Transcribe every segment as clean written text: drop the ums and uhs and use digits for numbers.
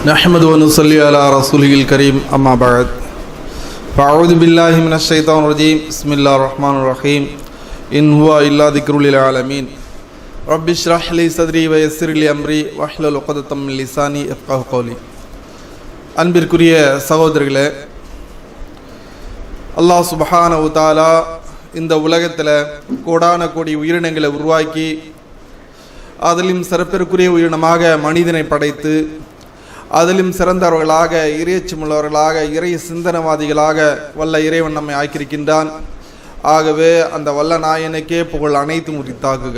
नहमदु व नुसल्ली अला रसूलिल करीम अम्मा बाद फ़अऊज़ु बिल्लाहि मिनश शैतानिर रजीम बिस्मिल्लाहिर रहमानिर रहीम इन हुवा इल्ला ज़िक्रुल लिल आलमीन रब्बि इश्रह लि सद्री व यस्सिर लि अम्री वஹ்லுல் உக்தத்தம் மின் லிசானி யஃப்கஹு கௌலி. அன்பிற்குரிய சகோதரர்களே, அல்லாஹ் சுப்ஹானஹு வ தஆலா இந்த உலகத்தில் கோடான கோடி உயிரினங்களை உருவாக்கி அதிலும் சிறப்பிற்குரிய உயிரினமாக மனிதனை படைத்து அதிலும் சிறந்தவர்களாக இறையச்சமுள்ளவர்களாக இறை சிந்தனவாதிகளாக வல்ல இறைவன் நம்மை ஆக்கியிருக்கின்றான். ஆகவே அந்த வல்ல நாயனுக்கே புகழ் அனைத்தும் உரித்தாகுக.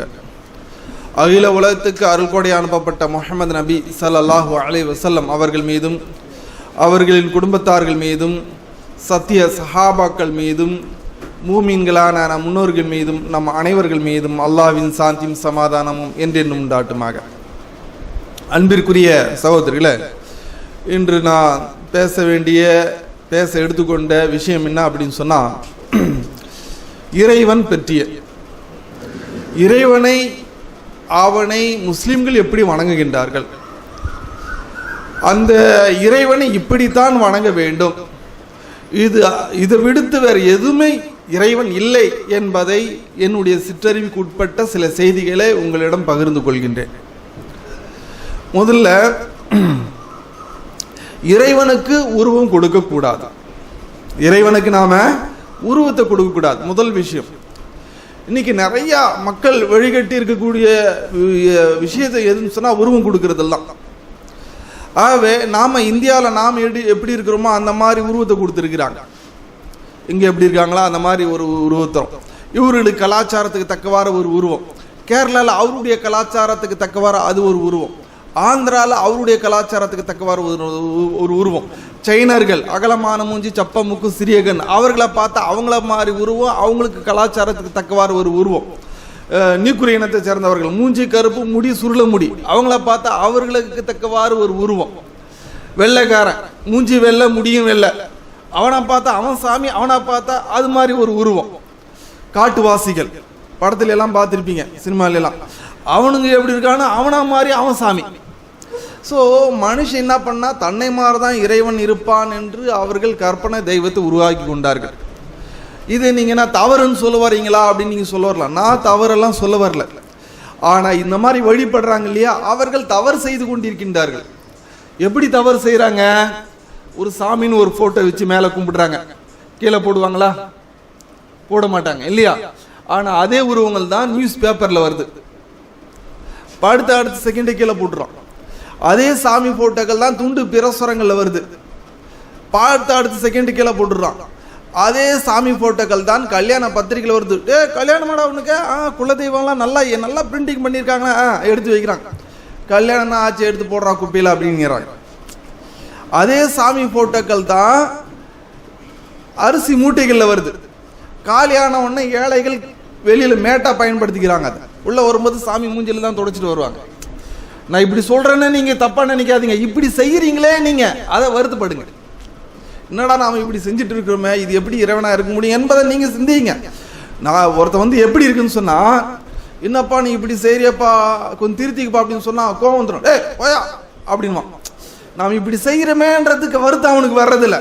அகில உலகத்துக்கு அருள்கொடை அனுப்பப்பட்ட முஹம்மது நபி ஸல்லல்லாஹு அலைஹி வஸல்லம் அவர்கள் மீதும் அவர்களின் குடும்பத்தார்கள் மீதும் சத்திய சஹாபாக்கள் மீதும் மூமின்களான நம் முன்னோர்கள் மீதும் நம் அனைவர்கள் மீதும் அல்லாஹ்வின் சாந்தியும் சமாதானமும் என்றென்றும் உண்டாட்டுமாக. அன்பிற்குரிய சகோதரர்களே, இன்று நான் பேச எடுத்துக்கொண்ட விஷயம் என்ன அப்படின்னு சொன்னால், இறைவன் பற்றிய அவனை முஸ்லிம்கள் எப்படி வணங்குகின்றார்கள், அந்த இறைவனை இப்படித்தான் வணங்க வேண்டும், இதை விடுத்து வேறு எதுவுமே இறைவன் இல்லை என்பதை என்னுடைய சிற்றறிவுக்கு உட்பட்ட சில செய்திகளை உங்களிடம் பகிர்ந்து கொள்கின்றேன். முதல்ல, இறைவனுக்கு உருவம் கொடுக்கக்கூடாது. இறைவனுக்கு நாம உருவத்தை கொடுக்கக்கூடாது. முதல் விஷயம். இன்னைக்கு நிறைய மக்கள் வழிகட்டி இருக்கக்கூடிய விஷயத்தை எதுன்னு சொன்னால் உருவம் கொடுக்கறதெல்லாம். ஆகவே நாம இந்தியாவில் நாம் எப்படி இருக்கிறோமோ அந்த மாதிரி உருவத்தை கொடுத்துருக்கிறாங்க. இங்கே எப்படி இருக்காங்களா அந்த மாதிரி ஒரு உருவத்தம். இவர்களுடைய கலாச்சாரத்துக்கு தக்கவாறு ஒரு உருவம். கேரளாவில் அவருடைய கலாச்சாரத்துக்கு தக்கவாறு அது ஒரு உருவம். ஆந்திராவில் அவருடைய கலாச்சாரத்துக்கு தக்கவாறு ஒரு உருவம். சைனர்கள் அகலமான மூஞ்சி, சப்ப முக்கு, சிறியகன், அவர்களை பார்த்தா அவங்கள மாதிரி உருவம், அவங்களுக்கு கலாச்சாரத்துக்கு தக்கவாறு ஒரு உருவம். நீக்குரிய இனத்தை சேர்ந்தவர்கள் மூஞ்சி கருப்பு, முடி சுருள முடி, அவங்கள பார்த்தா அவர்களுக்கு தக்கவாறு ஒரு உருவம். வெள்ளைக்காரன் மூஞ்சி வெள்ளை, முடியும் வெள்ளை, அவனை பார்த்தா அவன் சாமி, அவனை பார்த்தா அது மாதிரி ஒரு உருவம். காட்டுவாசிகள் படத்துல எல்லாம் பார்த்துருப்பீங்க, சினிமால எல்லாம். அவனுங்க எப்படி இருக்கானோ அவனா மாதிரி அவன் சாமி. ஸோ மனுஷன் என்ன பண்ணா, தன்னை மாதிரி தான் இறைவன் இருப்பான் என்று அவர்கள் கற்பனை தெய்வத்தை உருவாக்கி கொண்டார்கள். இது நீங்கள் நான் தவறுன்னு சொல்ல வரீங்களா அப்படின்னு நீங்கள் சொல்ல வரலாம். நான் தவறெல்லாம் சொல்ல வரல. ஆனால் இந்த மாதிரி வழிபடுறாங்க இல்லையா, அவர்கள் தவறு செய்து கொண்டிருக்கின்றார்கள். எப்படி தவறு செய்கிறாங்க? ஒரு சாமின்னு ஒரு ஃபோட்டோ வச்சு மேலே கும்பிடுறாங்க, கீழே போடுவாங்களா? போட மாட்டாங்க இல்லையா? ஆனால் அதே உருவங்கள் தான் நியூஸ் பேப்பரில் வருது. அடுத்த செகண்டே கீழே போட்டுறோம். அதே சாமி போட்டோக்கள் தான் துண்டு பிரசுரங்களில் வருது. அடுத்த செகண்ட் கீழே போட்டுடுறான். அதே சாமி போட்டோக்கள் தான் கல்யாண பத்திரிகையில் வருது. கல்யாணமாடா உனக்கு? குலதெய்வம்லாம் நல்லா பிரிண்டிங் பண்ணியிருக்காங்க, எடுத்து வைக்கிறாங்க. கல்யாணம் தான் ஆச்சு, எடுத்து போடுறான் குப்பையில் அப்படிங்கிறாங்க. அதே சாமி போட்டோக்கள் தான் அரிசி மூட்டைகளில் வருது. காலியான உடனே ஏழைகள் வெளியில் மேட்டா பயன்படுத்திக்கிறாங்க. அதை உள்ள வரும்போது சாமி மூஞ்சில தான் தொடச்சிட்டு வருவாங்க. நான் இப்படி சொல்றேன்னு நீங்க தப்பா நினைக்காதீங்க. இப்படி செய்யறீங்களே நீங்க, அதை வருத்தப்படுங்க. என்னடா நாம இப்படி செஞ்சுட்டு இருக்கிறோமே, இது எப்படி இறைவனா இருக்க முடியும் என்பதை நீங்க சிந்திங்க. நான் ஒருத்த எப்படி இருக்குன்னு சொன்னா, என்னப்பா நீ இப்படி செய்யறியப்பா, கொஞ்சம் திருத்திக்கப்பா அப்படின்னு சொன்னா கோவம் வந்துடும். போயா அப்படின்மா. நாம் இப்படி செய்யறமேன்றதுக்கு வருத்தம் அவனுக்கு வர்றதில்ல.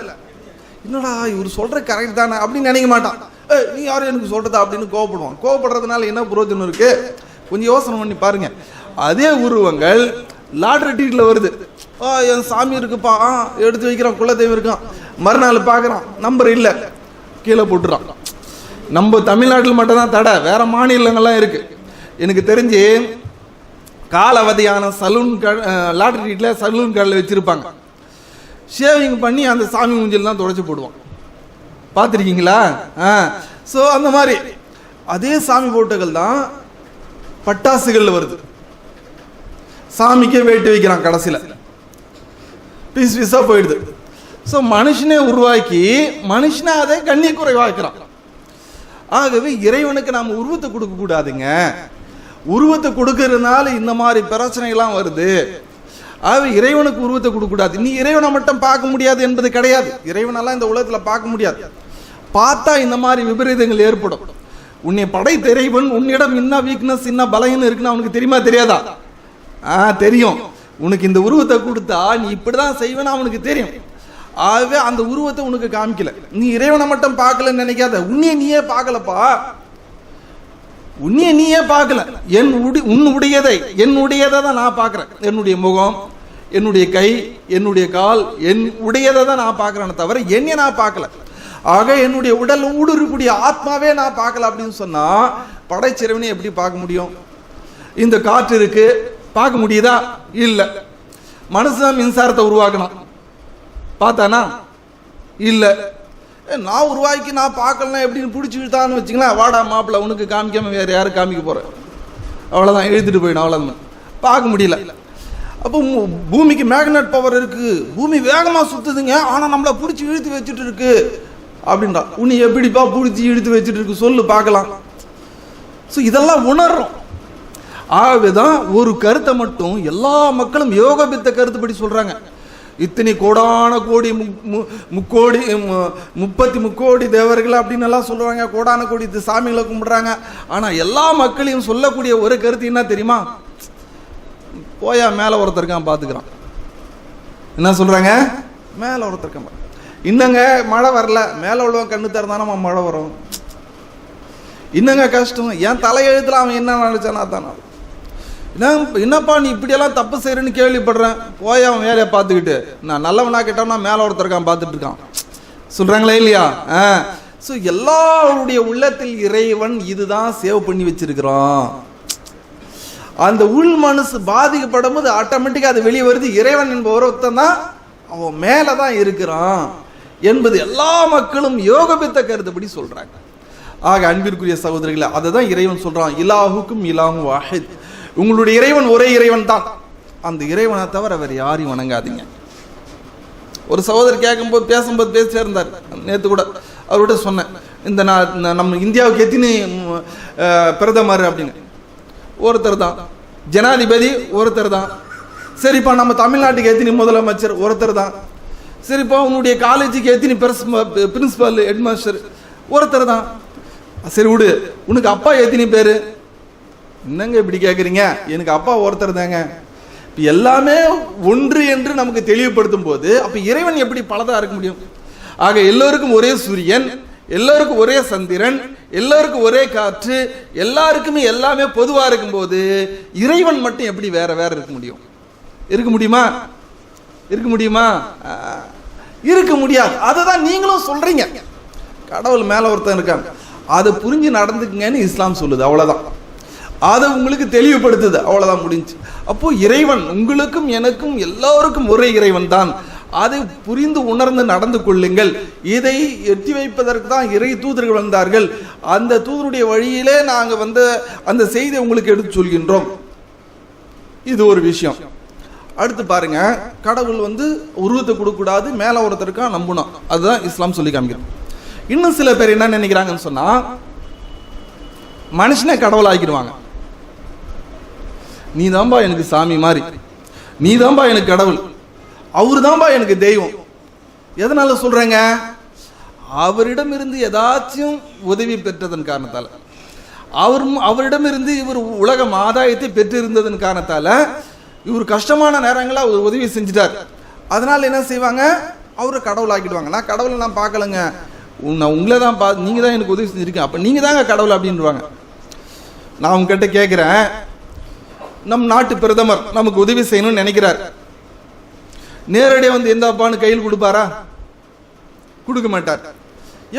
என்னடா இவர் சொல்ற கரெக்ட் தானே அப்படின்னு நினைக்க மாட்டான். நீ யாரும் எனக்கு சொல்றதா அப்படின்னு கோவப்படுவான். கோவப்படுறதுனால என்ன பிரயோஜனம் இருக்கு? கொஞ்சம் யோசனை பண்ணி பாருங்க. அதே உருவங்கள் லாட்ரி டிக்கெட்ல வருது. என் சாமி இருக்குப்பா, எடுத்து வைக்கிறான், குலதெய்வம் இருக்கான். மறுநாள் பார்க்குறான், நம்பர் இல்லை, கீழே போட்டுறான். நம்ம தமிழ்நாட்டில் மட்டும்தான் தடை, வேற மாநிலங்கள்லாம் இருக்கு. எனக்கு தெரிஞ்சு காலாவதியான சலூன் லாட்ரி டிக்கெட்டில் சலூன் கடையில் வச்சிருப்பாங்க. ஷேவிங் பண்ணி அந்த சாமி மூஞ்சில் தான் துடைச்சி போடுவான். பார்த்துருக்கீங்களா? ஸோ அந்த மாதிரி அதே சாமி போட்டோக்கள் தான் பட்டாசுகள் வருது. சாமிக்கே வேட்டு வைக்கிறான், கடைசியில் பீஸ் பீஸாக போயிடுது. ஸோ மனுஷனே உருவாக்கி மனுஷனை அதை கண்ணிய குறைவாக்குறான். ஆகவே இறைவனுக்கு நாம் உருவத்தை கொடுக்கக்கூடாதுங்க. உருவத்தை கொடுக்கறதுனால இந்த மாதிரி பிரச்சனைகள்லாம் வருது. ஆகவே இறைவனுக்கு உருவத்தை கொடுக்கக்கூடாது. நீ இறைவனை மட்டும் பார்க்க முடியாது என்பது கிடையாது. இறைவனெல்லாம் இந்த உலகத்தில் பார்க்க முடியாது. பார்த்தா இந்த மாதிரி விபரீதங்கள் ஏற்படும். உன்னை படைத்த இறைவன் உன்னிடம் என்ன வீக்னஸ், என்ன பலகீனம் இருக்குன்னு அவனுக்கு தெரியுமா தெரியாதா? தெரியும். உனக்கு இந்த உருவத்தை கொடுத்தா நீ இப்படிதான் செய்வேன்னு அவனுக்கு தெரியும். ஆகவே அந்த உருவத்தை உனக்கு காமிக்கல. நீ இறைவனை மட்டும் பார்க்கலன்னு நினைக்காத, உன்னைய நீயே பார்க்கலப்பா, உன்னைய நீயே பார்க்கல. என்னுடையதை தான் நான் பார்க்கிறேன். என்னுடைய முகம், என்னுடைய கை, என்னுடைய கால், உடையதை தான் நான் பார்க்கிறேன்னு தவிர என்னைய நான் பார்க்கல. ஆக என்னுடைய உடல் ஊடுருக்கூடிய ஆத்மாவே நான் பார்க்கல அப்படின்னு சொன்னா படைச்சிறவனை எப்படி பார்க்க முடியும்? இந்த காற்று இருக்கு, பார்க்க முடியுதா? இல்ல. மனுஷன் மின்சாரத்தை உருவாக்கணும், பார்த்தானா? இல்ல. நான் உருவாக்கி நான் பார்க்கலாம் எப்படின்னு பிடிச்சி இழுத்தான்னு வச்சுங்களேன், வாடா மாப்பிள்ள உனக்கு காமிக்காம வேற யாரும் காமிக்க போறேன், அவ்வளவுதான், எழுதிட்டு போயிடும், அவ்வளவுதான், பார்க்க முடியல. அப்போ பூமிக்கு மேக்னெட் பவர் இருக்கு, பூமி வேகமா சுத்துதுங்க, ஆனா நம்மள பிடிச்சி இழுத்து வச்சுட்டு இருக்கு அப்படின்றா. உன்னை எப்படிப்பா பிடிச்சி இழுத்து வச்சுட்டு இருக்கு சொல்லு பார்க்கலாம். ஸோ இதெல்லாம் உணர்றோம். ஆகவேதான் ஒரு கருத்தை மட்டும் எல்லா மக்களும் யோகபித்த கருத்துப்படி சொல்றாங்க. இத்தனை கோடான கோடி 30 தேவர்கள் அப்படின்னு எல்லாம் சொல்றாங்க, கோடான கோடி சாமிகளை கும்பிடுறாங்க. ஆனா எல்லா மக்களையும் சொல்லக்கூடிய ஒரு கருத்து என்ன தெரியுமா? போயா மேல ஒருத்தருக்கான் பாத்துக்கிறான். என்ன சொல்றாங்க? மேல ஒருத்தருக்கான். இன்னங்க மழை வரல, மேல உள்ளவன் கண்ணு திறந்தானா மழை வரும். இன்னங்க கஷ்டம், என் தலையெழுத்துல அவன் என்ன நினைச்சானா தானா? என்னப்பா நீ இப்படியெல்லாம் தப்பு செய்யறேன்னு கேள்விப்படுறேன், போய் அவன் வேலையை பார்த்துக்கிட்டு. நான் நல்லவனா கேட்டோம்னா மேல ஒருத்தருக்கான் பார்த்துட்டு இருக்கான் சொல்றாங்களே இல்லையா? ஸோ எல்லாருடைய உள்ளத்தில் இறைவன் இதுதான் சேவ் பண்ணி வச்சிருக்கிறான். அந்த உள் மனசு பாதிக்கப்படும் போது ஆட்டோமேட்டிக்கா அது வெளியே வருது. இறைவன் என்ப ஒருத்தன் தான் அவன் மேலதான் இருக்கிறான் என்பது எல்லா மக்களும் யோகபித்த கருத்துப்படி சொல்றாங்க. ஆக அன்பிற்குரிய சகோதரிகளை, அதை தான் இறைவன் சொல்றான், இலாஹுக்கும் இலாஹு வாஹித், உங்களுடைய இறைவன் ஒரே இறைவன் தான், அந்த இறைவனை தவிர வேற யாரையும் வணங்காதீங்க. ஒரு சகோதரர் கேட்கும்போது பேசும்போது பேசிட்டே இருந்தார். நேற்று கூட அவர்கிட்ட சொன்னேன், இந்த நம்ம இந்தியாவுக்கு எத்தனை பிரதமர் அப்படின்னு. ஒருத்தர் தான். ஜனாதிபதி ஒருத்தர் தான். சரிப்பா நம்ம தமிழ்நாட்டுக்கு எத்தனை முதலமைச்சர்? ஒருத்தர் தான். சரிப்பா உன்னுடைய காலேஜுக்கு எத்தனை பிரின்சிபல் ஹெட்மாஸ்டர்? ஒருத்தர் தான். சரி விடு, உனக்கு அப்பா எத்தனை பேரு? என்னங்க இப்படி கேட்குறீங்க? எனக்கு அப்பா ஒருத்தர் தாங்க. எல்லாமே ஒன்று என்று நமக்கு தெளிவுபடுத்தும் போது அப்ப இறைவன் எப்படி பலதா இருக்க முடியும்? ஆக எல்லோருக்கும் ஒரே சூரியன், எல்லோருக்கும் ஒரே சந்திரன், எல்லோருக்கும் ஒரே காற்று, எல்லாருக்குமே எல்லாமே பொதுவா இருக்கும் போது இறைவன் மட்டும் எப்படி வேற வேற இருக்க முடியும்? இருக்க முடியுமா? இருக்க முடியுமா? இருக்க முடியாது. அதை தான் நீங்களும் சொல்றீங்க, கடவுள் மேல ஒருத்தன் இருக்காங்க, அதை புரிஞ்சு நடந்துக்குங்கன்னு இஸ்லாம் சொல்லுது. அவ்வளவுதான், அதை உங்களுக்கு தெளிவுபடுத்துது, அவ்வளவுதான், முடிஞ்சு. அப்போ இறைவன் உங்களுக்கும் எனக்கும் எல்லோருக்கும் ஒரே இறைவன் தான், அதை புரிந்து உணர்ந்து நடந்து கொள்ளுங்கள். இதை எட்டி வைப்பதற்கு தான் இறை தூதர்கள் வந்தார்கள். அந்த தூதருடைய வழியிலே நாங்க வந்து அந்த செய்தியை உங்களுக்கு எடுத்து சொல்கின்றோம். இது ஒரு விஷயம். அடுத்து பாருங்க, கடவுள் வந்து உருவத்தை கொடுக்கூடாது, மேல ஒருத்தருக்கா நம்பணும், அதுதான் இஸ்லாம் சொல்லி காமிக்கிறோம். இன்னும் சில பேர் என்ன நினைக்கிறாங்கன்னு சொன்னா, மனுஷனே கடவுள் ஆக்கிடுவாங்க. நீ தான்பா எனக்கு சாமி மாதிரி, நீ தான்பா எனக்கு கடவுள், அவரு தான்பா எனக்கு தெய்வம். எதனால சொல்றேங்க? அவரிடமிருந்து ஏதாச்சும் உதவி பெற்றதன் காரணத்தால, அவரிடமிருந்து இவர் உலக ஆதாயத்தை பெற்றிருந்ததன் காரணத்தால இவர் கஷ்டமான நேரங்களில் அவர் உதவி செஞ்சுட்டார். அதனால என்ன செய்வாங்க? அவரை கடவுள் ஆக்கிடுவாங்க. நான் கடவுளை நான் பார்க்கலங்க, நான் உங்களை தான் நீங்க தான் எனக்கு உதவி செஞ்சிருக்கேன், அப்ப நீங்க தாங்க கடவுள் அப்படின்வாங்க. நான் உங்ககிட்ட கேட்கிறேன், நம் நாட்டு பிரதமர் நமக்கு உதவி செய்யணும்னு நினைக்கிறார், நேரடியாக வந்து எந்த அப்பான்னு கையில் கொடுப்பாரா? கொடுக்க மாட்டார்.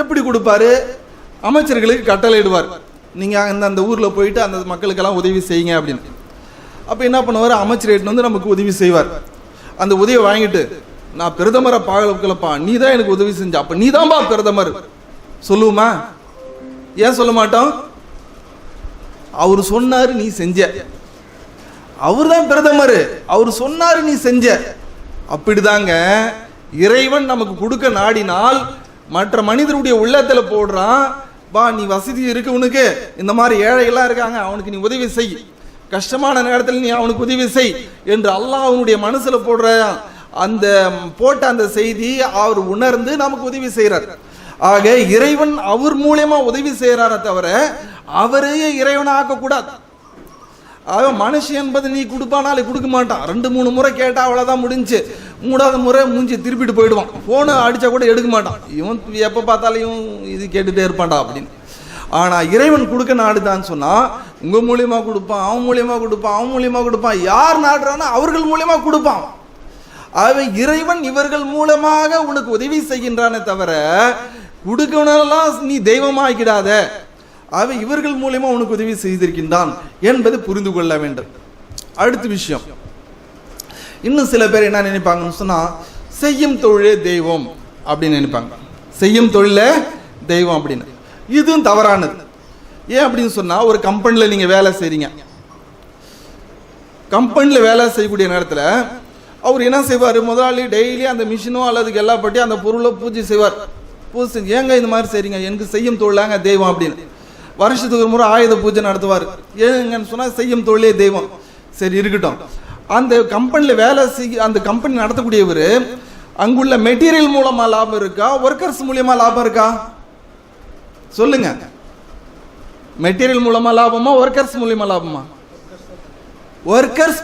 எப்படி கொடுப்பாரு? அமைச்சர்களுக்கு கட்டளை இடுவார், நீங்க அந்த ஊர்ல போயிட்டு அந்த மக்களுக்கெல்லாம் உதவி செய்யுங்க அப்படின்னு. அப்ப என்ன பண்ணுவார்? அமைச்சர் வந்து நமக்கு உதவி செய்வார். அந்த உதவியை வாங்கிட்டு, நான் பிரதமரை பார்க்கலப்பா, நீ தான் எனக்கு உதவி செஞ்ச, அப்ப நீ தான்பா பிரதமர் சொல்லுவோமா? ஏன் சொல்ல மாட்டோம்? அவரு சொன்னாரு நீ செஞ்ச, அவர் தான் பிரதமர், அவர் சொன்னாரு நீ செஞ்ச. அப்படிதாங்க இறைவன் நமக்கு கொடுக்க நாடினால் மற்ற மனிதருடைய உள்ளத்துல போடுறான், பா நீ வசதி இருக்கு, உனக்கு இந்த மாதிரி ஏழைகள்லாம் இருக்காங்க, அவனுக்கு நீ உதவி செய், கஷ்டமான நேரத்தில் நீ அவனுக்கு உதவி செய் என்று அல்லாஹ் அவனுடைய மனசுல போடுற அந்த போட்ட அந்த செய்தி அவர் உணர்ந்து நமக்கு உதவி செய்யறார். ஆக இறைவன் அவர் மூலமா உதவி செய்யறார தவிர அவரையே இறைவனை ஆக்க கூடாது. அவன் மனுஷன் என்பது நீ கொடுப்பானாலே கொடுக்க மாட்டான். 2-3 முறை கேட்டா அவ்வளோதான் முடிஞ்சு. 3வது முறை மூஞ்சி திருப்பிட்டு போயிடுவான். ஃபோனை அடித்தா கூட எடுக்க மாட்டான். இவன் எப்போ பார்த்தாலையும் இது கேட்டுகிட்டே இருப்பான்டா அப்படின்னு. ஆனால் இறைவன் கொடுக்க நாடுதான்னு சொன்னால் உங்கள் மூலியமாக கொடுப்பான், அவன் மூலியமாக கொடுப்பான், அவன் மூலியமாக கொடுப்பான். யார் நாடுறானோ அவர்கள் மூலியமாக கொடுப்பான். ஆகவே இறைவன் இவர்கள் மூலமாக உனக்கு உதவி செய்கின்றானே தவிர கொடுக்கணும்லாம் நீ தெய்வமாகிடாத. ஆகவே இவர்கள் மூலமா உனக்கு உதவி செய்திருக்கின்றான் என்பதை புரிந்து கொள்ள வேண்டும். அடுத்த விஷயம், இன்னும் சில பேர் என்ன நினைப்பாங்கன்னு சொன்னா செய்யும் தொழிலே தெய்வம் அப்படின்னு நினைப்பாங்க. செய்யும் தொழிலே தெய்வம் அப்படின்னு. இதுவும் தவறானது. ஏன் அப்படின்னு சொன்னா, ஒரு கம்பெனியில் நீங்க வேலை செய்றீங்க. கம்பெனியில் வேலை செய்யக்கூடிய நேரத்தில் அவர் என்ன செய்வார், முதலாளி டெய்லி அந்த மிஷினோ அல்லதுக்கு எல்லா பற்றி அந்த பொருளை பூஜை செய்வார். பூஜை செஞ்சு ஏங்க இந்த மாதிரி செய்றீங்க, எனக்கு செய்யும் தொழிலாங்க தெய்வம் அப்படின்னு. வருஷத்துக்கு ஒரு முறை ஆயுத பூஜை நடத்துவார். ஏங்கன்னு சொன்னால் செய்யும் தொழிலே தெய்வம். சரி இருக்கட்டும். அந்த கம்பெனியில் வேலை அந்த கம்பெனி நடத்தக்கூடியவர் அங்குள்ள மெட்டீரியல் மூலமா லாபம் இருக்கா, ஒர்க்கர்ஸ் மூலியமா லாபம் இருக்கா சொல்லுங்க. மெட்டீரியல் மூலமா லாபமா, ஒர்க்கர்ஸ் மூலியமா லாபமா? Workers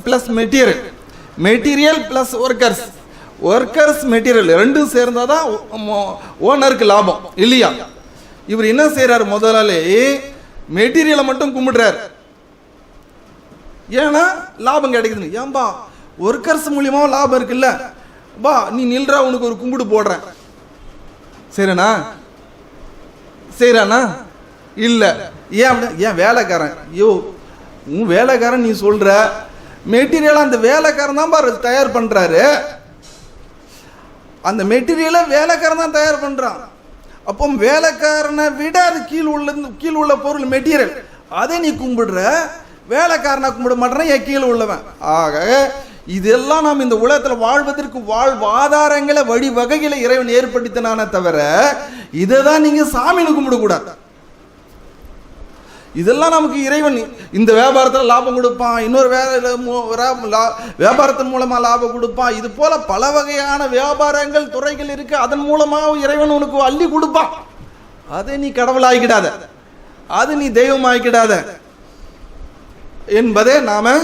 plus material, material plus workers, workers material ரெண்டும் சேர்ந்தாதான் ஓனருக்கு லாபம் இல்லையா? இவர் என்ன செய்யறாரு, முதலாளி மெட்டீரியலை மட்டும் கும்பிடுறாரு. ஏன்னா லாபம் கிடைக்குது. ஏன்பா ஒர்க்கர்ஸ் மூலியமா லாபம் இருக்குல்ல, பா நீ நில்றா, உனக்கு ஒரு கும்பிடு போடுறேன். சரிண்ணா செய்யறானா இல்ல. ஏன் அப்படின்னா, ஏன் வேலைக்காரன், ஐயோ உன் வேலைக்காரன் நீ சொல்ற மெட்டீரியல் அந்த வேலைக்காரன் தான் பாரு தயார் பண்றாரு. அந்த மெட்டீரியலை வேலைக்காரன் தான் தயார் பண்றான். அப்போ வேலைக்காரனை விட அது கீழ் உள்ள பொருள் மெட்டீரியல், அதை நீ கும்பிடுற. வேலைக்காரனை கும்பிட மாட்டேன், என் கீழே உள்ளவன். ஆக இதெல்லாம் நாம் இந்த உலகத்தில் வாழ்வதற்கு வாழ்வாதாரங்களை வழிவகைகளை இறைவன் ஏற்படுத்தினானே தவிர இதை தான் நீங்க சாமின்னு கும்பிடக்கூடாது. இதெல்லாம் நமக்கு இறைவன் இந்த வியாபாரத்தில் லாபம் கொடுப்பான், இன்னொரு வியாபாரத்தின் மூலமா லாபம் கொடுப்பான். இது போல பல வகையான வியாபாரங்கள் துறைகள் இருக்கு. அதன் மூலமாக இறைவன் உனக்கு அள்ளி கொடுப்பான். அதை நீ கடவுளாகிடாத, அது நீ தெய்வமாகிடாத என்பதை நாம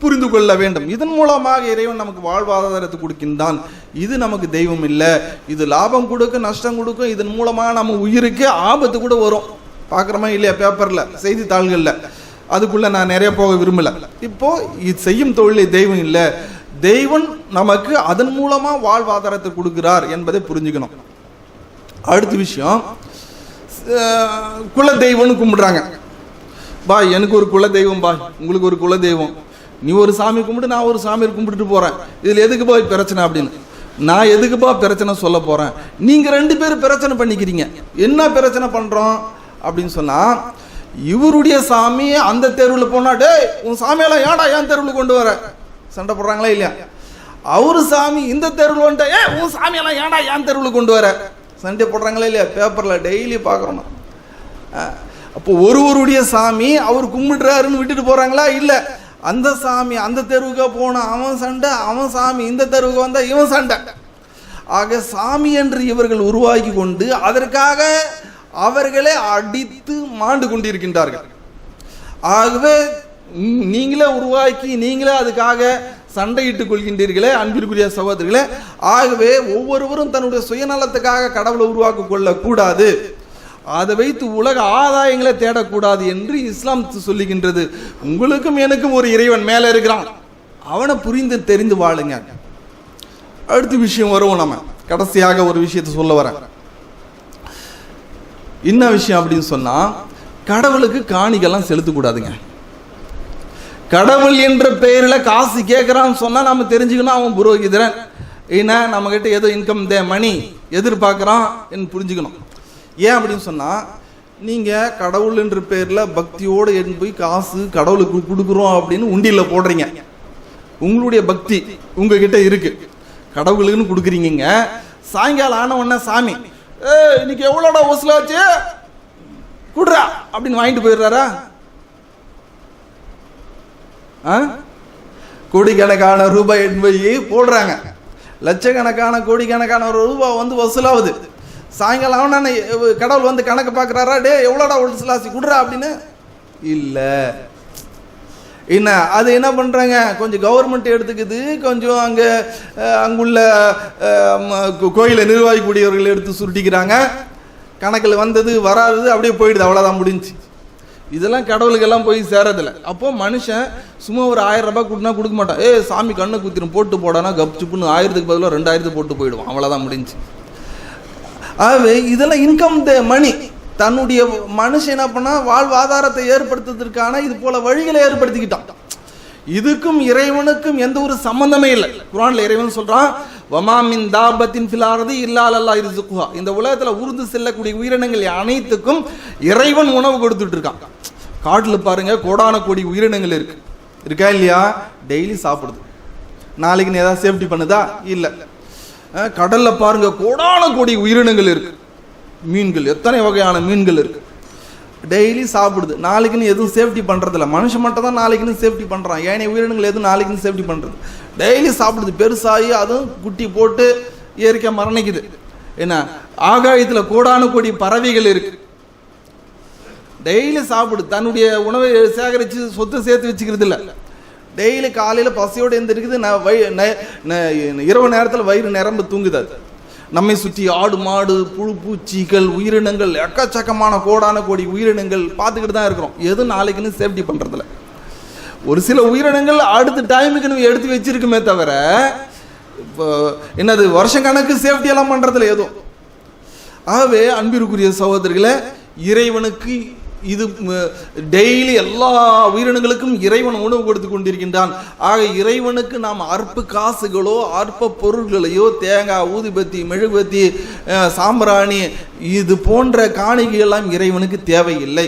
புரிந்து கொள்ள வேண்டும். இதன் மூலமாக இறைவன் நமக்கு வாழ்வாதாரத்தை கொடுக்கின்றான். இது நமக்கு தெய்வம் இல்லை. இது லாபம் கொடுக்கும், நஷ்டம் கொடுக்கும். இதன் மூலமாக நம்ம உயிருக்கு ஆபத்து கூட வரும். பார்க்குறோமா இல்லையா பேப்பரில், செய்தித்தாள்களில். அதுக்குள்ளே நான் நிறைய போக விரும்பலை. இப்போ இது செய்யும் தொழிலே தெய்வம் இல்லை, தெய்வம் நமக்கு அதன் மூலமாக வாழ்வாதாரத்தை கொடுக்கிறார் என்பதை புரிஞ்சுக்கணும். அடுத்த விஷயம், குல தெய்வம்னு கும்பிடுறாங்க. பாய் எனக்கு ஒரு குல தெய்வம், பாய் உங்களுக்கு ஒரு குல தெய்வம். நீ ஒரு சாமி கும்பிட்டு நான் ஒரு சாமி கும்பிட்டுட்டு போகிறேன். இதில் எதுக்கு பாய் பிரச்சனை அப்படின்னு நான் எதுக்குப்பா பிரச்சனை சொல்ல போகிறேன். நீங்கள் 2 பேரும் பிரச்சனை பண்ணிக்கிறீங்க. என்ன பிரச்சனை பண்ணுறோம் அப்படின்னு சொன்னால், இவருடைய சாமி அந்த தெருவில் போனா, டே உன் சாமியெல்லாம் ஏடா என் தெருவில் கொண்டு வர சண்டை போடுறாங்களா இல்லையா? அவரு சாமி இந்த தெருவில் வந்துட்டா, உன் சாமியெல்லாம் ஏடா என் தெருவில் கொண்டு வர சண்டை போடுறாங்களா இல்லையா? பேப்பரில் டெய்லி பார்க்குறோம். அப்போ ஒருவருடைய சாமி அவர் கும்பிடுறாருன்னு விட்டுட்டு போகிறாங்களா? இல்லை. அந்த சாமி அந்த தெருவுக்கு போன அவன் சண்டை, அவன் சாமி இந்த தெருவுக்கு வந்தா இவன் சண்டை. ஆக சாமி என்று இவர்கள் உருவாக்கி கொண்டு அதற்காக அவர்களே அடித்து மாண்டு கொண்டிருக்கின்றார்கள். ஆகவே நீங்களே உருவாக்கி நீங்களே அதுக்காக சண்டையிட்டுக் கொள்கின்றீர்களே அன்பிற்குரிய சகோதரர்களே. ஆகவே ஒவ்வொருவரும் தன்னுடைய சுயநலத்துக்காக கடவுளை உருவாக்கி கொள்ளக்கூடாது, அதை வைத்து உலக ஆதாயங்களை தேடக்கூடாது என்று இஸ்லாம் சொல்லுகின்றது. உங்களுக்கும் எனக்கும் ஒரு இறைவன் மேலே இருக்கிறான், அவனை புரிந்து தெரிந்து வாழுங்க. அடுத்த விஷயம் வருவோம். நம்ம கடைசியாக ஒரு விஷயத்தை சொல்ல வரேன். என்ன விஷயம் அப்படின்னு சொன்னா, கடவுளுக்கு காணிக்கெல்லாம் செலுத்தக்கூடாதுங்க. கடவுள் என்ற பெயரில் காசு கேட்குறான்னு சொன்னால் நம்ம தெரிஞ்சுக்கணும் அவன் புரோகிதரன், ஏன்னா நம்மகிட்ட ஏதோ இன்கம் மணி எதிர்பார்க்குறான் என்று புரிஞ்சுக்கணும். ஏன் அப்படின்னு சொன்னால், நீங்கள் கடவுள் என்ற பேரில் பக்தியோடு எடுத்து போய் காசு கடவுளுக்கு கொடுக்குறோம் அப்படின்னு உண்டியில் போடுறீங்க. உங்களுடைய பக்தி உங்ககிட்ட இருக்கு, கடவுளுக்குன்னு கொடுக்குறீங்க. சாயங்காலம் ஆன உடனே சாமி இன்னைக்கு எவ்வளோடா வசூலாச்சு குடுறா அப்படின்னு வாங்கிட்டு போயிடுறாரா? கோடிக்கணக்கான ரூபாய் போய் போடுறாங்க, லட்சக்கணக்கான கோடிக்கணக்கான ரூபாய் வந்து வசூலாகுது. சாயங்காலம் அவன கடவுள் வந்து கணக்கு பார்க்குறாரா, டே எவ்வளோடா வசூலாச்சு குடுறா அப்படின்னு? இல்லை. என்ன அது என்ன பண்ணுறாங்க, கொஞ்சம் கவர்மெண்ட் எடுத்துக்குது, கொஞ்சம் அங்குள்ள கோயிலை நிர்வாகிக்கூடியவர்கள் எடுத்து சுருட்டிக்கிறாங்க, கணக்கில் வந்தது வராது அப்படியே போயிடுது, அவ்வளோதான் முடிஞ்சு. இதெல்லாம் கடவுளுக்கெல்லாம் போய் சேரதில்லை. அப்போ மனுஷன் சும்மா ஒரு 1000 ரூபாய் கொடுனா கொடுக்க மாட்டான். சாமி கண்ணை குத்திரும் போட்டு போடானா கப்சுப்புன்னு 1000க்கு பதிலாக 2000 போட்டு போயிடுவான், அவ்வளோதான் முடிஞ்சு. ஆகவே இதெல்லாம் இன்கம் மணி. தன்னுடைய மனுஷன் என்ன பண்ணா வாழ்வாதாரத்தை ஏற்படுத்துவதற்கான இது போல வழிகளை ஏற்படுத்திக்கிட்டான். இதுக்கும் இறைவனுக்கும் எந்த ஒரு சம்பந்தமே இல்லை. குர்ஆன்ல இறைவன் சொல்றான், வமா மின் தாபத்தின் ஃபில் அர்தி இல்லா அல்லாஹ் ரிஸ்குஹா. இந்த உலகத்துல ஊர்ந்து செல்லக்கூடிய உயிரினங்கள் அனைத்துக்கும் இறைவன் உணவு கொடுத்துட்டு இருக்கான். காட்டுல பாருங்க கோடான கோடி உயிரினங்கள் இருக்கா இல்லையா? டெய்லி சாப்பிடுது. நாளைக்கு நீ ஏதாவது சேஃப்டி பண்ணுதா? இல்ல. கடல்ல பாருங்க கோடான கோடி உயிரினங்கள் இருக்கு. மீன்கள், எத்தனை வகையான மீன்கள் இருக்கு, டெய்லி சாப்பிடுது. நாளைக்குன்னு எதுவும் சேஃப்டி பண்றதில்ல. மனுஷன் மட்டும் தான் நாளைக்குன்னு சேஃப்டி பண்றான். ஏனைய உயிரினங்கள் எதுவும் நாளைக்குன்னு சேஃப்டி பண்றது? டெய்லி சாப்பிடுது. பெருசாகி அதுவும் குட்டி போட்டு இயற்கை மரணிக்குது. என்ன, ஆகாயத்துல கோடான கோடி பறவைகள் இருக்கு, டெய்லி சாப்பிடுது. தன்னுடைய உணவை சேகரித்து சொத்து சேர்த்து வச்சுக்கிறது இல்லை. டெய்லி காலையில் பசியோடு எழுந்திருக்குது, இரவு நேரத்தில் வயிறு நிரம்பு தூங்குது. நம்மை சுற்றி ஆடு மாடு புழு பூச்சிகள் உயிரினங்கள் எக்கச்சக்கமான கோடான கோடி உயிரினங்கள் பார்த்துக்கிட்டு தான் இருக்கிறோம். எதுவும் நாளைக்குன்னு சேஃப்டி பண்ணுறதில்ல. ஒரு சில உயிரினங்கள் அடுத்த டைமுக்கு எடுத்து வச்சிருக்குமே தவிர இப்போ என்னது வருஷம் கணக்கு சேஃப்டி எல்லாம் பண்ணுறதில்ல எதுவும். ஆகவே அன்பிற்குரிய சகோதரர்களே, இறைவனுக்கு இது டெய்லி எல்லா உயிரினங்களுக்கும் இறைவன் உணவு கொடுத்து கொண்டிருக்கின்றான். ஆக இறைவனுக்கு நாம் அற்ப காசுகளோ அற்ப பொருள்களையோ, தேங்காய், ஊதுபத்தி, மெழுகுபத்தி, சாம்பிராணி இது போன்ற காணிக்கையெல்லாம் இறைவனுக்கு தேவையில்லை.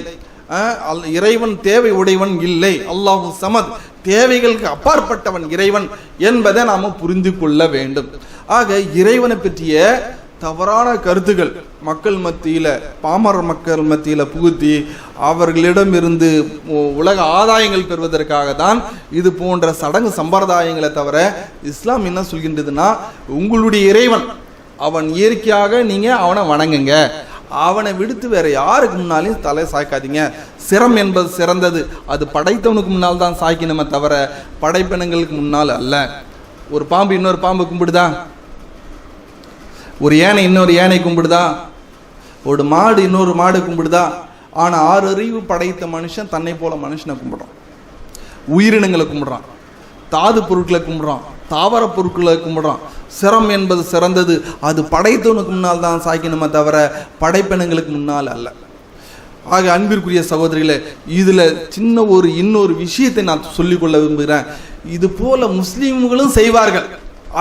இறைவன் தேவை உடையவன் இல்லை. அல்லாஹு சமத், தேவைகளுக்கு அப்பாற்பட்டவன் இறைவன் என்பதை நாம புரிந்து கொள்ள வேண்டும். ஆக இறைவனை பற்றிய தவறான கருத்துக்கள் மக்கள் மத்தியில், பாமர மக்கள் மத்தியில் புகுத்தி அவர்களிடமிருந்து உலக ஆதாயங்கள் பெறுவதற்காக தான் இது போன்ற சடங்கு சம்பிரதாயங்களை தவிர இஸ்லாம் என்ன சொல்கின்றதுன்னா, உங்களுடைய இறைவன் அவன் இயற்கையாக நீங்க அவனை வணங்குங்க, அவனை விடுத்து வேற யாருக்கு முன்னாலையும் தலை சாய்க்காதீங்க. சிரம் என்பது சிறந்தது, அது படைத்தவனுக்கு முன்னால் தான் சாய்க்கணுமே தவிர படைப்பினங்களுக்கு முன்னால் அல்ல. ஒரு பாம்பு இன்னொரு பாம்பு கும்பிடுதா? ஒரு யானை இன்னொரு யானை கும்பிடுதா? ஒரு மாடு இன்னொரு மாடு கும்பிடுதா? ஆனா 6 அறிவு படைத்த மனுஷன் தன்னை போல மனுஷனை கும்பிடுறான், உயிரினங்களை கும்பிடுறான், தாது பொருட்களை கும்பிடுறான், தாவர பொருட்களை கும்பிடுறான். சிரம் என்பது சிறந்தது, அது படைத்தவனுக்கு முன்னால் தான் சாய்க்கணுமே தவிர படைப்பினங்களுக்கு முன்னால் அல்ல. ஆக அன்பிற்குரிய சகோதரிகளே, இதுல சின்ன இன்னொரு விஷயத்தை நான் சொல்லிக்கொள்ள விரும்புகிறேன். இது போல முஸ்லீம்களும் செய்வார்கள்.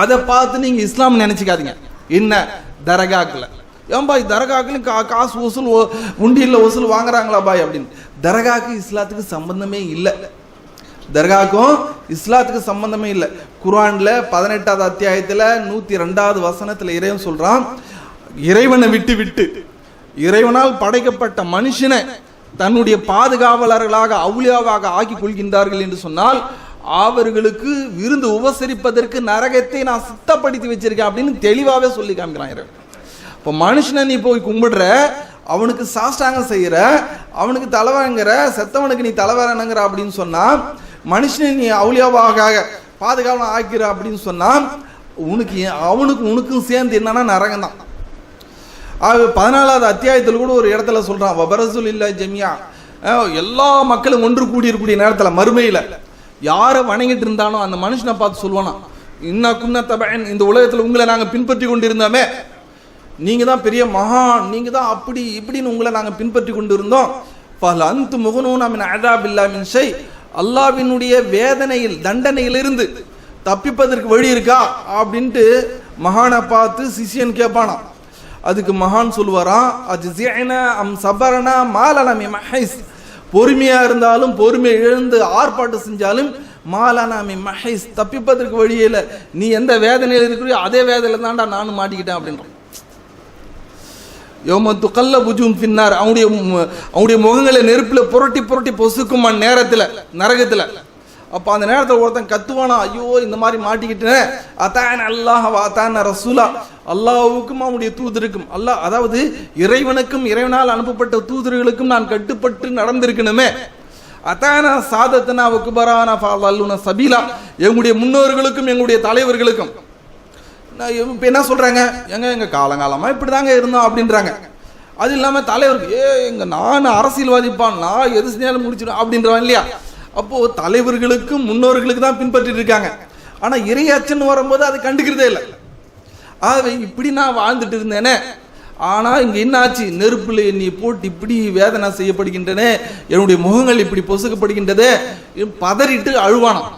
அதை பார்த்து நீங்க இஸ்லாம் நினைச்சுக்காதீங்க. என்ன தரகாக்குல ஏன் தரகாக்குன்னு காசு வசூல் உண்டியில் வசூல் வாங்குறாங்களா பாய் அப்படின்னு? தரகாக்கு இஸ்லாத்துக்கு சம்பந்தமே இல்லை. தர்காக்கும் இஸ்லாத்துக்கு சம்பந்தமே இல்லை. குர்ஆன்ல 18வது அத்தியாயத்துல 102வது வசனத்துல இறைவன் சொல்றான், இறைவனை விட்டு இறைவனால் படைக்கப்பட்ட மனுஷனை தன்னுடைய பாதுகாவலர்களாக அவுலியாவாக ஆக்கி கொள்கின்றார்கள் என்று சொன்னால் அவர்களுக்கு விருந்து உபசரிப்பதற்கு நரகத்தை நான் சித்தப்படுத்தி வச்சிருக்கேன் அப்படின்னு தெளிவாகவே சொல்லி காமிக்கிறான். இப்போ மனுஷனை நீ போய் கும்பிடுற, அவனுக்கு சாஷ்டாங்கம் செய்யற, அவனுக்கு தலைவரங்கிற, செத்தவனுக்கு நீ தலைவரனுங்கிற அப்படின்னு சொன்னா, மனுஷனை நீ அவுலியாவாக பாதுகாவலன் ஆக்கிற அப்படின்னு சொன்னா உனக்கும் சேர்ந்து என்னன்னா நரகம் தான். 14வது அத்தியாயத்தில் கூட ஒரு இடத்துல சொல்றான், வபரசுல் இல்ல ஜமியா, எல்லா மக்களும் ஒன்று கூடியிருக்கூடிய நேரத்தில் மறுமையில யாரை வணங்கிட்டு இருந்தானோ அந்த மனுஷனை பார்த்து சொல்லுவானா, இந்த உலகத்தில் உங்களை நாங்கள் பின்பற்றி கொண்டிருந்தோமே, நீங்க தான் பெரிய மகான், நீங்க தான் அப்படி இப்படின்னு உங்களை நாங்கள் பின்பற்றி கொண்டு இருந்தோம். அந்த முகனூன் அதாபில்லா மின் ஷை, அல்லாஹ்வினுடைய வேதனையில் தண்டனையிலிருந்து தப்பிப்பதற்கு வழி இருக்கா அப்படின்ட்டு மகானை பார்த்து சிஷியன் கேட்பானா. அதுக்கு மகான் சொல்லுவாராம், அஜ்ஸிஅனா அம் சபரனா மாலனா மின் மஹைஸ், பொறுமையா இருந்தாலும் பொறுமையை இழந்து ஆர்ப்பாட்டம் செஞ்சாலும் மாலானா மின் மஹைஸ், தப்பிப்பதற்கு வழியில நீ எந்த வேதனையில் இருக்கிறியோ அதே வேதனையில தான்டா நானும் மாட்டிக்கிட்டேன் அப்படின்றான். யௌமத்து கல்ல புஜூம் ஃபின்னார், அவனுடைய முகங்களை நெருப்பில் புரட்டி புரட்டி பொசுக்கும் நேரத்தில் நரகத்தில். அப்போ அந்த நேரத்தில் ஒருத்தன் கத்துவானா, ஐயோ இந்த மாதிரி மாட்டிக்கிட்டேன், அதான் அல்லாஹ் அதான் ரசூலா, அல்லாஹ்வுக்கும் அவனுடைய தூதருக்கும், அதாவது இறைவனுக்கும் இறைவனால் அனுப்பப்பட்ட தூதர்களுக்கும் நான் கட்டுப்பட்டு நடந்திருக்கணுமே, அத்தானா சாதத்தனா வக்குபரானா ஃபல்லூன சபீலா, எங்களுடைய முன்னோர்களுக்கும் எங்களுடைய தலைவர்களுக்கும். இப்போ என்ன சொல்கிறாங்க, எங்கள் காலங்காலமாக இப்படி தாங்க இருந்தோம் அப்படின்றாங்க. அது இல்லாமல் தலைவருக்கு நான் அரசியல்வாதிப்பான், நான் எது செஞ்சாலும் முடிச்சிடும் அப்படின்றவன் இல்லையா. அப்போது தலைவர்களுக்கும் முன்னோர்களுக்கு தான் பின்பற்றிட்டு இருக்காங்க. ஆனால் இறையாச்சன்னு வரும்போது அது கண்டுக்கிறதே இல்லை. ஆகவே இப்படி நான் வாழ்ந்துட்டு இருந்தேனே, ஆனால் இங்கே என்ன ஆச்சு, நெருப்பில் என்னை போட்டு இப்படி வேதனை செய்யப்படுகின்றன, என்னுடைய முகங்கள் இப்படி பொசுக்கப்படுகின்றதே, பதறிட்டு அழுவானாம்.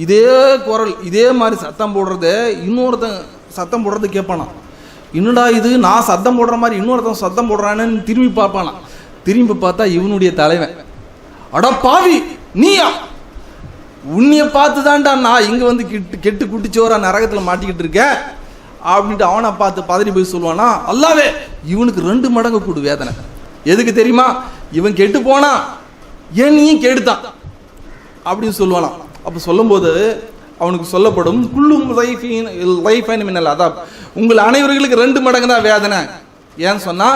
இதே குரல் இதே மாதிரி சத்தம் போடுறத இன்னொருத்தன் சத்தம் போடுறது கேட்பானா, இன்னடா இது நான் சத்தம் போடுற மாதிரி இன்னொருத்தன் சத்தம் போடுறான்னு திரும்பி பார்ப்பானா. திரும்பி பார்த்தா இவனுடைய தலைவன். அடா பாவி நீயா, உன்னைய பார்த்து தான்டா நான் இங்கே வந்து கெட்டு குட்டிச்சோரா நரகத்தில் மாட்டிக்கிட்டு இருக்கேன் அப்படின்ட்டு அவனை பார்த்து பதறி போய் சொல்லுவானா, அல்லாவே இவனுக்கு 2 மடங்கு கூடு வேதனை. எதுக்கு தெரியுமா, இவன் கெட்டு போனா என்னையும் கெடுத்தான் அப்படின்னு சொல்லுவானா. அப்போ சொல்லும்போது அவனுக்கு சொல்லப்படும், குள்ளும் லைஃபைன் மின்னல் அதாப், உங்கள் அனைவர்களுக்கு 2 மடங்கு தான் வேதனை. ஏன்னு சொன்னா,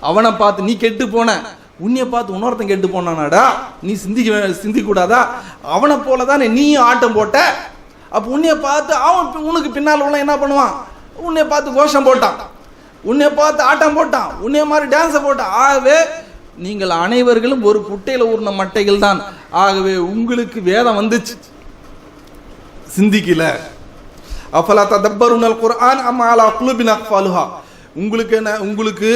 அவனை பார்த்து நீ கெட்டு போன, உன்னைய பார்த்து இன்னொருத்தன் கெட்டு போனானாடா, நீ சிந்திக்க கூடாதா, அவனை போல தானே நீ ஆட்டம் போட்ட. அப்போ உன்னைய பார்த்து அவன் உனக்கு பின்னால் உள்ள என்ன பண்ணுவான், உன்னைய பார்த்து கோஷம் போட்டான், உன்னைய பார்த்து ஆட்டம் போட்டான், உன்னைய மாதிரி டான்ஸை போட்டான். ஆகவே நீங்கள் அனைவர்களும் ஒரு குட்டையில் ஊர்ன மட்டைகள் தான். ஆகவே உங்களுக்கு வேதம் வந்துச்சு, சிந்திக்கல. அஃபலா ததப்பருனல் குர்ஆன் அம் அலா குலுபின் அக்ஃபாலுஹா, உங்களுக்கு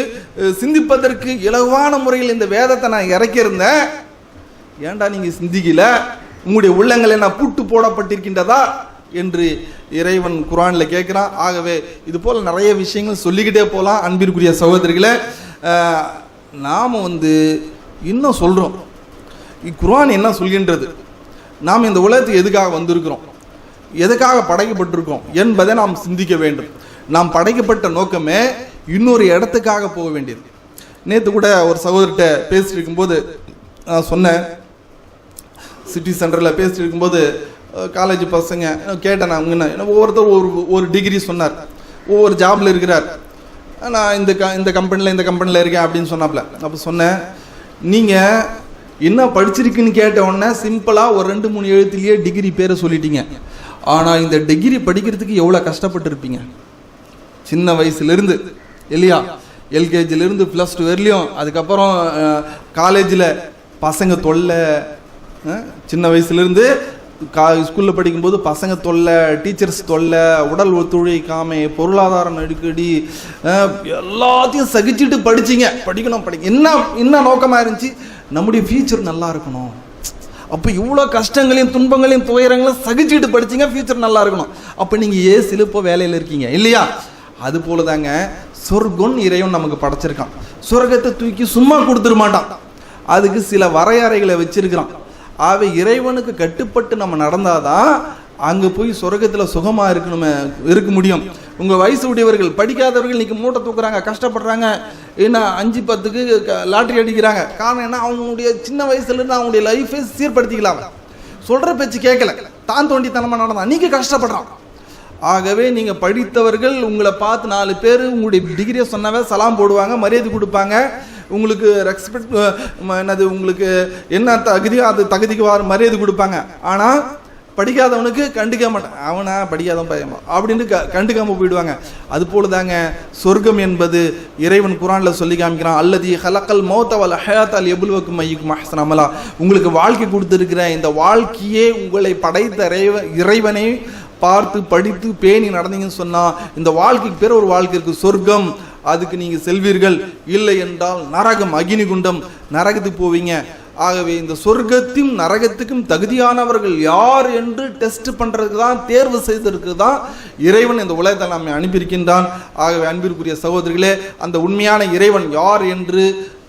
சிந்திப்பதற்கு இலவான முறையில் இந்த வேதத்தை நான் இறக்கியிருந்தேன், ஏன்டா நீங்க சிந்திக்கல, உங்களுடைய உள்ளங்களை நான் பூட்டு போடப்பட்டிருக்கின்றதா என்று இறைவன் குர்ஆனில் கேட்கிறான். ஆகவே இது போல நிறைய விஷயங்கள் சொல்லிக்கிட்டே போகலாம். அன்பிற்குரிய சகோதரிகளை, நாம் இன்னும் சொல்கிறோம், குர்ஆன் என்ன சொல்கின்றது, நாம் இந்த உலகத்துக்கு எதுக்காக வந்திருக்கிறோம், எதுக்காக படைக்கப்பட்டிருக்கோம் என்பதை நாம் சிந்திக்க வேண்டும். நாம் படைக்கப்பட்ட நோக்கமே இன்னொரு இடத்துக்காக போக வேண்டியது. நேற்று கூட ஒரு சகோதரர்கிட்ட பேசிட்டு இருக்கும்போது நான் சொன்னேன், சிட்டி சென்டரில் பேசிட்டு இருக்கும்போது காலேஜ் பசங்க கேட்டேன், நான் ஒவ்வொருத்தர் ஒரு டிகிரி சொன்னார், ஒவ்வொரு ஜாபில் இருக்கிறார், நான் இந்த கம்பெனியில் இருக்கேன் அப்படின்னு சொன்னாப்ல. அப்போ சொன்னேன், நீங்கள் என்ன படிச்சிருக்குன்னு கேட்ட உடனே சிம்பிளாக ஒரு 2-3 எழுத்துலேயே டிகிரி பேரை சொல்லிட்டீங்க. ஆனால் இந்த டிகிரி படிக்கிறதுக்கு எவ்வளோ கஷ்டப்பட்டுருப்பீங்க சின்ன வயசுலேருந்து இல்லையா, எல்கேஜிலேருந்து +2 வரலையும். அதுக்கப்புறம் காலேஜில் பசங்க தொல்லை, சின்ன வயசுலேருந்து ஸ்கூலில் படிக்கும்போது பசங்க தொல்லை, டீச்சர்ஸ் தொல்லை, உடல் ஒத்துழைக்காமை, பொருளாதார நெருக்கடி, எல்லாத்தையும் சகிச்சுட்டு படிச்சிங்க. படிக்கணும் என்ன நோக்கமாக இருந்துச்சு, நம்முடைய ஃபியூச்சர் நல்லா இருக்கணும். அப்போ இவ்வளோ கஷ்டங்களையும் துன்பங்களையும் துயரங்களையும் சகிச்சுட்டு படிச்சிங்க, ஃபியூச்சர் நல்லா இருக்கணும். அப்போ நீங்கள் ஏசில் இப்போ வேலையில் இருக்கீங்க இல்லையா. அது போல தாங்க சொர்க்கம் இறைவன் நமக்கு படைச்சிருக்கான். சொர்க்கத்தை தூக்கி சும்மா கொடுத்துட மாட்டான், அதுக்கு சில வரையறைகளை வச்சிருக்கிறான். ஆகவே இறைவனுக்கு கட்டுப்பட்டு நம்ம நடந்தாதான் அங்கே போய் சொர்க்கத்தில் சுகமாக இருக்க முடியும். உங்கள் வயசு உடையவர்கள், படிக்காதவர்கள் இன்றைக்கி மூட்டை தூக்குறாங்க, கஷ்டப்படுறாங்க, ஏன்னா 5-10க்கு லாட்ரி அடிக்கிறாங்க. காரணம் என்ன, அவங்களுடைய சின்ன வயசுலேருந்து அவங்களுடைய லைஃபை சீர்படுத்திக்கலாம். சொல்கிற பேச்சு கேட்கல, தான் தோண்டித்தனமாக நடந்தான், நீங்கள் கஷ்டப்படுறான். ஆகவே நீங்கள் படித்தவர்கள் உங்களை பார்த்து 4 பேர் உங்களுடைய டிகிரியை சொன்னாவே சலாம் போடுவாங்க, மரியாதை கொடுப்பாங்க, உங்களுக்கு ரெஸ்பெக்ட் உங்களுக்கு என்ன தகுதியோ அது தகுதிக்கு மரியாதை கொடுப்பாங்க. ஆனால் படிக்காதவனுக்கு கண்டுக்க மாட்டான், அவனா படிக்காதவன் பயமா அப்படின்னு கண்டுக்காம போயிடுவாங்க. அது போல தாங்க சொர்க்கம் என்பது இறைவன் குர்ஆனில் சொல்லி காமிக்கிறான், அல்லதி ஹலக்கல் மௌத வல் ஹயாத் லியப்லுவக்கும் அய்யுக்கும் அஹ்ஸனு அமலா, உங்களுக்கு வாழ்க்கை கொடுத்துருக்கிற இந்த வாழ்க்கையே உங்களை படைத்த இறைவனை பார்த்து படித்து பேணி நடந்தீங்கன்னு சொன்னால் இந்த வாழ்க்கைக்கு பேர் ஒரு வாழ்க்கை இருக்குது, சொர்க்கம். அதுக்கு நீங்கள் செல்வீர்கள், இல்லை என்றால் நரகம், அக்னிகுண்டம், நரகத்துக்கு போவீங்க. ஆகவே இந்த சொர்க்கத்தையும் நரகத்துக்கும் தகுதியானவர்கள் யார் என்று டெஸ்ட் பண்ணுறதுக்கு தான், தேர்வு செய்ததற்கு தான் இறைவன் இந்த உலகத்தை நம்மை அனுப்பியிருக்கின்றான். ஆகவே அன்பிற்குரிய சகோதரிகளே, அந்த உண்மையான இறைவன் யார் என்று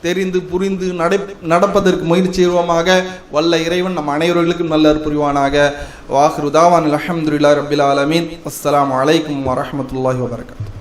தெரிந்து புரிந்து நடப்பதற்கு முயற்சி செய்வோமாக. வல்ல இறைவன் நம் அனைவர்களுக்கும் நல்ல புரிவானாக. வாஹிரு தாவான் அல்ஹம்துலில்லாஹி ரப்பில் ஆலமீன். அஸ்ஸலாமு அலைக்கும் வரஹ்மத்துல்லாஹி வபரகாத்துஹு.